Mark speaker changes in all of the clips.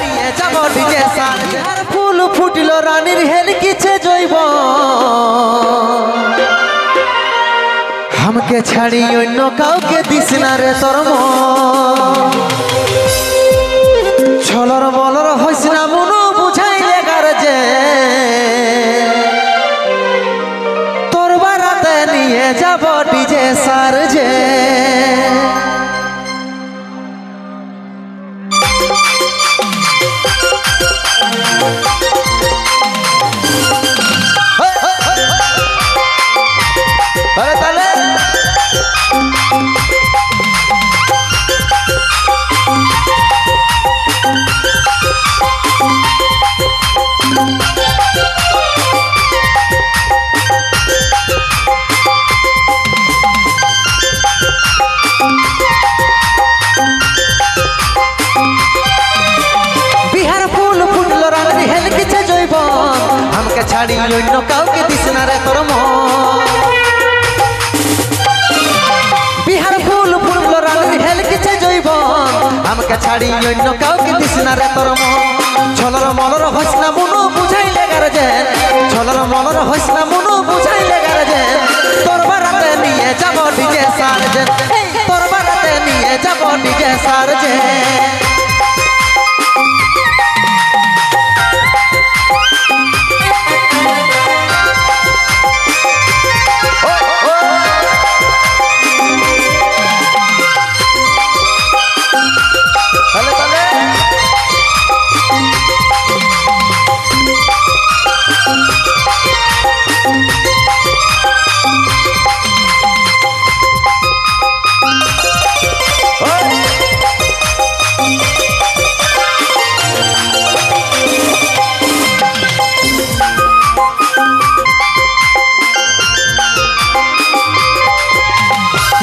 Speaker 1: নিয়ে যাব ডিজে সার আর ফুল ফুটিল রানীর হেল কিছে জৈব আমাকে ছাড়ি অন্য কাউকে দিস না রে তোর ছলর বলর হইস না মনো বুঝাইলে গার যে তোর বারাতে নিয়ে যাব ডিজে সার যে ছাড়ি অন্য কাউকে দিস না রে তোর বিহার ফুল ফুল রানীর হেল কিছে জৈব আমাকে ছাড়ি অন্য কাউকে দিস না রে তোর ছলর মলর হইস না মনো বুঝাইলে গার যে ছলর মলর হইস না মনো বুঝাইলে গার যে তোর বারাতে নিয়ে যাব ডিজে সার যে তোর বারাতে নিয়ে যাব ডিজে সার যে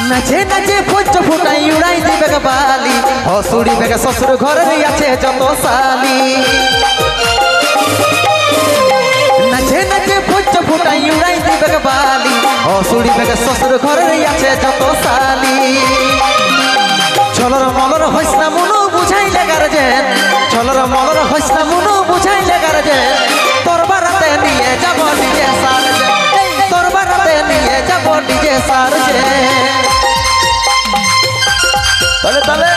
Speaker 1: নাচে নাচে ফোচ ফুটাই উড়াই দিবে বালি হসুড়ি বেগে শ্বশুর ঘরে আছে যত সালি নাচে নাচে ফোচ ফুটাই উড়াই দিবে বালি হসুড়ি বেগে শ্বশুর ঘরে আছে যত সালি ছলর মলর হইস না মনো বুঝাইলে গার যে ছলর মলর হইস না মনো বুঝাইলে গার যে তোর বারাতে নিয়ে যাব ডিজে সার যে তোর বারাতে নিয়ে যাব ডিজে সার যে তালে তালে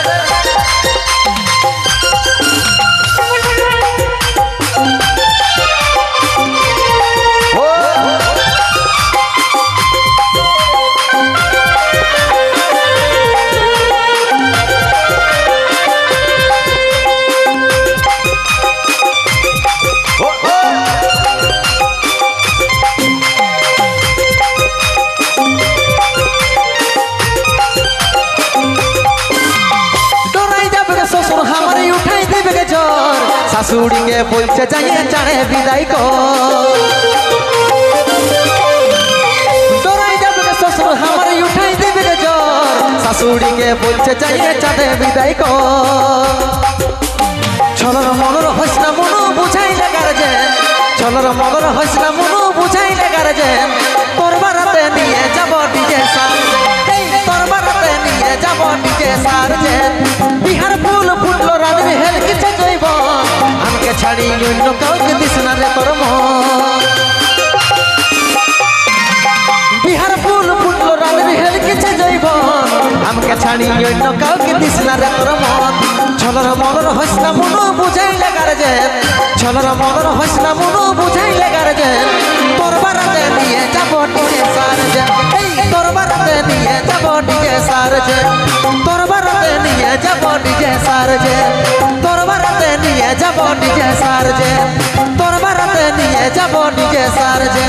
Speaker 1: শাশুড়ি কে বলছে যাইয়ে চাড়ে বিদায় ডরাই যাবে শ্বশুর আমারে উঠাই দেবে জ্বর শাশুড়ি কে বলছে যাইয়ে চাড়ে বিদায় ছলর মলর হইস না মনো বুঝাইলে গার যে ছলর মলর হইস না মনো বুঝাইলে গার যে তোর বারাতে নিয়ে যাব ডিজে সার তোর বারাতে নিয়ে যাব ডিজে সার যে বিহার ফুল ফুটল রানীর হেল কিছে জৈব আমাকে ছাড়ি অন্য কাউকে দিস না রে তোর বিহার ফুল ফুটল রানীর হেল কিছে জৈব আমাকে ছাড়ি অন্য কাউকে দিস না রে তোর ছলর মলর হইস না মনো বুঝাইলে গার যে ছলর মলর হইস না মনো বুঝাইলে গার যে তোর বারাতে নিয়ে যাব ডিজে সার যে তোর বারাতে নিয়ে যাব ডিজে সার যে তোর বারাতে নিয়ে যাব ডিজে সার যে তোর বারাতে নিয়ে যাব ডিজে সার যে তোর বারাতে নিয়ে যাব ডিজে সার যে